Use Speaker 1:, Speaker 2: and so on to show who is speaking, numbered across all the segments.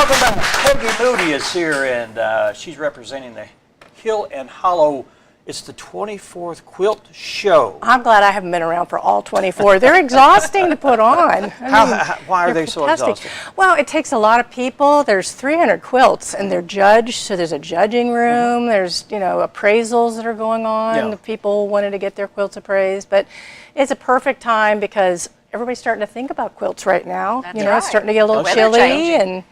Speaker 1: Welcome back. Peggy Moody is here, and she's representing the Hill and Hollow. It's the 24th Quilt Show.
Speaker 2: I'm glad I haven't been around for all 24. They're exhausting to put on.
Speaker 1: Why are they so exhausting?
Speaker 2: Well, it takes a lot of people. There's 300 quilts, and they're judged. So there's a judging room. There's appraisals that are going on.
Speaker 1: Yeah.
Speaker 2: The people wanted to get their quilts appraised, but it's a perfect time because everybody's starting to think about quilts right now.
Speaker 3: That's right.
Speaker 2: It's starting to get a little chilly and.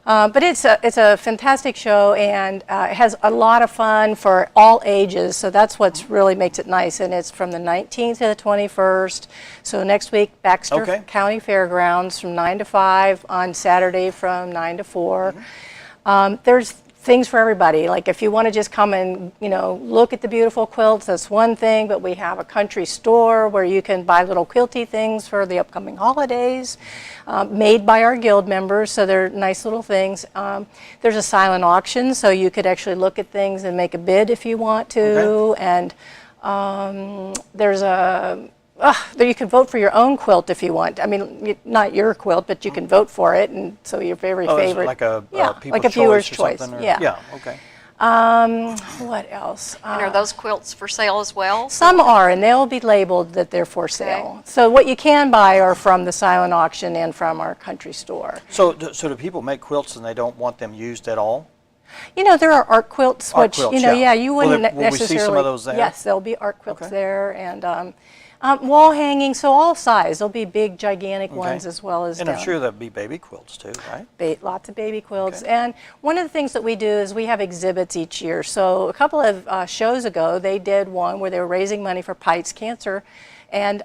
Speaker 2: But it's a fantastic show, and it has a lot of fun for all ages, so that's what really makes it nice. And it's from the 19th to the 21st. So next week, Baxter County Fairgrounds from 9 to 5, on Saturday from 9 to 4. There's things for everybody. Like if you want to just come and look at the beautiful quilts, that's one thing, but we have a country store where you can buy little quilty things for the upcoming holidays, made by our guild members, so they're nice little things. There's a silent auction, so you could actually look at things and make a bid if you want to, and there's a you can vote for your own quilt if you want. I mean, not your quilt, but you can vote for it, and so your very favorite.
Speaker 1: Like a
Speaker 2: like a viewer's choice.
Speaker 1: Yeah. Okay.
Speaker 2: What else?
Speaker 3: And are those quilts for sale as well?
Speaker 2: Some are, and they'll be labeled that they're for sale. So what you can buy are from the silent auction and from our country store.
Speaker 1: So do people make quilts and they don't want them used at all?
Speaker 2: There are art quilts, which you wouldn't necessarily.
Speaker 1: Will we see some of those there?
Speaker 2: Yes, there'll be art quilts there, and wall hanging, so all size. There'll be big, gigantic ones as well as.
Speaker 1: And I'm sure there'll be baby quilts too, right?
Speaker 2: Lots of baby quilts. And one of the things that we do is we have exhibits each year. So a couple of shows ago, they did one where they were raising money for Pite's Cancer and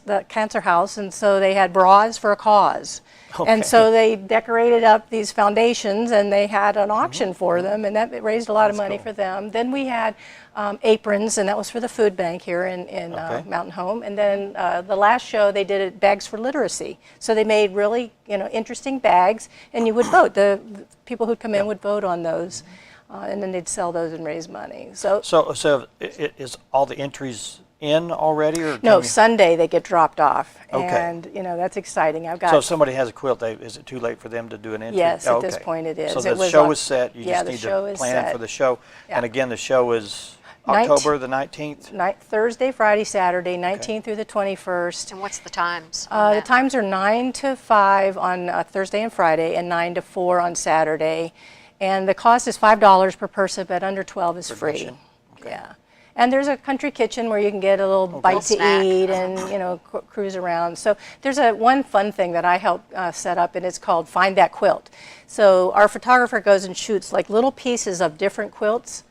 Speaker 2: the Cancer House, and so they had bras for a cause. And so they decorated up these foundations, and they had an auction for them, and that raised a lot of money for them. Then we had aprons, and that was for the food bank here in Mountain Home. And then the last show, they did bags for literacy. So they made really interesting bags, and you would vote. The people who'd come in would vote on those, and then they'd sell those and raise money. So
Speaker 1: is all the entries in already, or
Speaker 2: no? Sunday they get dropped off, and that's exciting.
Speaker 1: So if somebody has a quilt, is it too late for them to do an entry?
Speaker 2: Yes, at this point it is.
Speaker 1: So the show is set. You just need to plan for the show.
Speaker 2: Yeah.
Speaker 1: And again, the show is October the 19th.
Speaker 2: Thursday, Friday, Saturday, 19th through the 21st.
Speaker 3: And what's the times?
Speaker 2: The times are 9 to 5 on Thursday and Friday, and 9 to 4 on Saturday. And the cost is $5 per person, but under 12 is free. Yeah. And there's a country kitchen where you can get a little bite to eat and cruise around. So there's one fun thing that I help set up, and it's called Find That Quilt. So our photographer goes and shoots like little pieces of different quilts,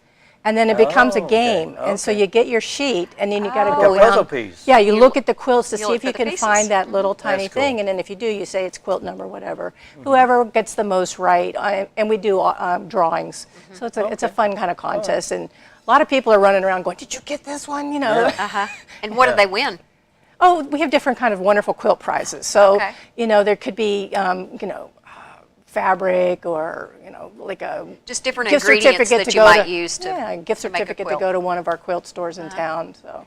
Speaker 2: and then it becomes a game. And so you get your sheet, and then you got to go
Speaker 1: like a puzzle piece.
Speaker 2: Yeah, you look at the quilts to see if you can find that little tiny thing, and then if you do, you say it's quilt number whatever. Whoever gets the most right, and we do drawings. So it's a fun kind of contest, and a lot of people are running around going, "Did you get this one?"
Speaker 3: And what do they win?
Speaker 2: Oh, we have different kind of wonderful quilt prizes. So there could be fabric, or like a
Speaker 3: just different
Speaker 2: gift
Speaker 3: ingredients
Speaker 2: certificate
Speaker 3: that you might use to
Speaker 2: a gift certificate to go to one of our quilt stores in town. So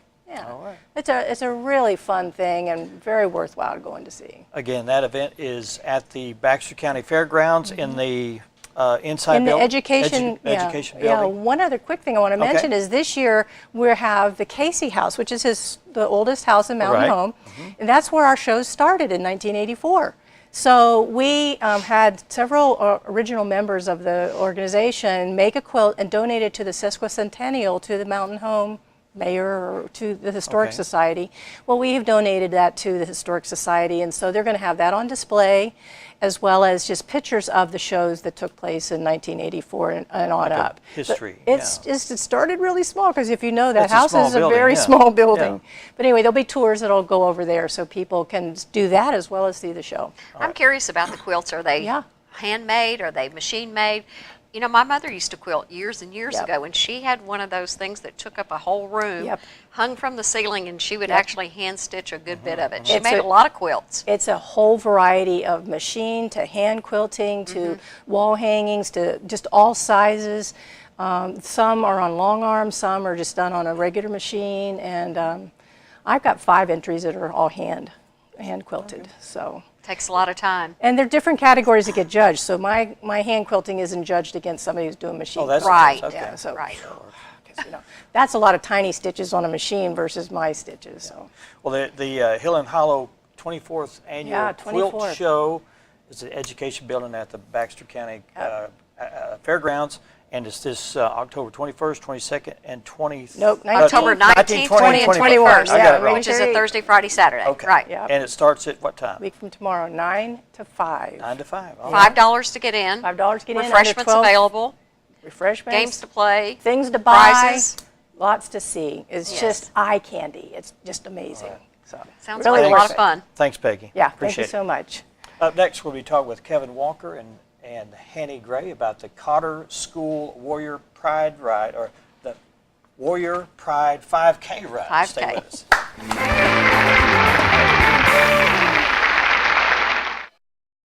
Speaker 2: it's a really fun thing and very worthwhile going to see.
Speaker 1: Again, that event is at the Baxter County Fairgrounds in the inside
Speaker 2: in the
Speaker 1: building?
Speaker 2: education
Speaker 1: building.
Speaker 2: Yeah, one other quick thing I want to mention is this year we have the Casey House, which is the oldest house in Mountain Home, and that's where our shows started in 1984. So we had several original members of the organization make a quilt and donate it to the sesquicentennial to the Mountain Home mayor or to the Historic Society. Well, we have donated that to the Historic Society, and so they're going to have that on display, as well as just pictures of the shows that took place in 1984 and on up.
Speaker 1: History.
Speaker 2: It started really small, because if you know, that house is a very small building. But anyway, there'll be tours that'll go over there, so people can do that as well as see the show.
Speaker 3: I'm curious about the quilts. Are they handmade? Are they machine made? My mother used to quilt years and years ago, and she had one of those things that took up a whole room, hung from the ceiling, and she would actually hand stitch a good bit of it. She made a lot of quilts.
Speaker 2: It's a whole variety of machine to hand quilting to wall hangings to just all sizes. Some are on long arms, some are just done on a regular machine, and I've got 5 entries that are all hand. hand quilted. So
Speaker 3: takes a lot of time.
Speaker 2: and there are different categories that get judged. So my hand quilting isn't judged against somebody who's doing machine.
Speaker 1: Oh, that's
Speaker 3: Right.
Speaker 1: okay.
Speaker 2: Yeah, so
Speaker 3: Right.
Speaker 2: you know, that's a lot of tiny stitches on a machine versus my stitches. So
Speaker 1: Well, the Hill and Hollow 24th annual
Speaker 2: Yeah,
Speaker 1: quilt
Speaker 2: 24th.
Speaker 1: show is the education building at the Baxter County Fairgrounds, and it's this October 21st, 22nd, and 20th.
Speaker 2: Nope,
Speaker 3: October 19th, 20, and 21st,
Speaker 1: I got it wrong.
Speaker 3: which is a Thursday, Friday, Saturday.
Speaker 1: Okay.
Speaker 3: Right.
Speaker 2: Yep.
Speaker 1: And it starts at what time?
Speaker 2: week from tomorrow, 9 to 5.
Speaker 1: 9 to 5. All right.
Speaker 3: $5 to get in.
Speaker 2: $5 to get in. under
Speaker 3: Refreshments
Speaker 2: 12
Speaker 3: available.
Speaker 2: Refreshments.
Speaker 3: Games to play.
Speaker 2: Things to buy.
Speaker 3: Prizes.
Speaker 2: Lots to see. It's
Speaker 3: Yes.
Speaker 2: just eye candy. It's just amazing. So
Speaker 3: Sounds
Speaker 2: really
Speaker 3: like a
Speaker 2: worth
Speaker 3: lot of
Speaker 2: it.
Speaker 3: fun.
Speaker 1: Thanks, Peggy.
Speaker 2: Yeah, thank
Speaker 1: Appreciate
Speaker 2: you so much.
Speaker 1: it. Up next, we'll be talking with Kevin Walker and Hanny Gray about the Cotter School Warrior Pride Ride, or the Warrior Pride 5K Ride.
Speaker 3: 5K.
Speaker 1: Stay with us.